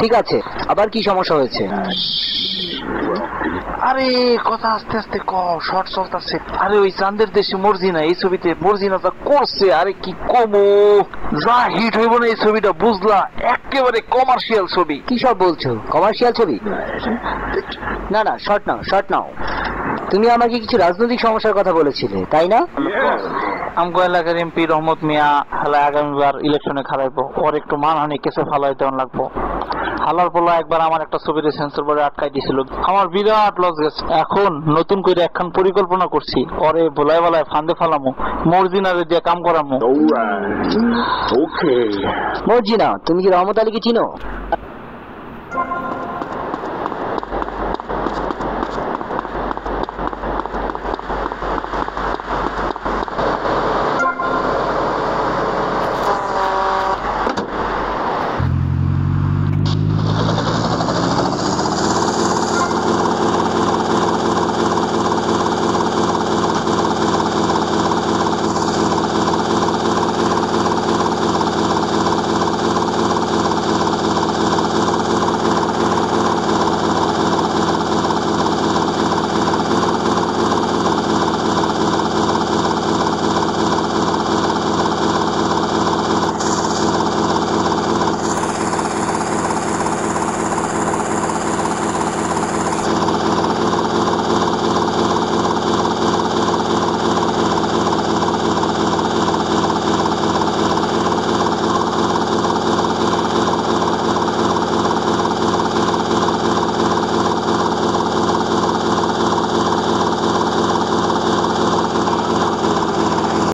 ঠিক আছে, আবার কি সমস্যা হয়েছে? আরে কথা আস্তে আস্তে ক, শর্ট চলতেছে। আরে ওই চাঁদের দেশে মর্জিনা, এই ছবিতে মর্জিনা যা করছে, আরে কি কমো, যা হিট হইব না এই ছবিটা, বুঝলা? একেবারে কমার্শিয়াল ছবি। কি সব বলছো? কমার্শিয়াল ছবি? না না, শর্ট নাও, শর্ট নাও। তুমি আমাকে কিছু রাজনৈতিক সমস্যার কথা বলেছিলে, তাই না? আমগো এলাকার এমপি রহমত মিয়া হালা আগামীবার ইলেকশনে খারাইবো, ওর একটু মানহানি কেসে ফালাইতে লাগবো। হালার পোলা একবার আমার একটা ছবিতে সেন্সর বোর্ডে আটকাই দিছিল, আমার বিরাট লস গেছে। এখন নতুন করে একখান পরিকল্পনা করছি, ওরে ভোলায় ভোলায় ফান্দে ফালামু, মর্জিনারে দিয়ে কাম করামু। মর্জিনা, তুমি কি রহমত আলীকে চিনো?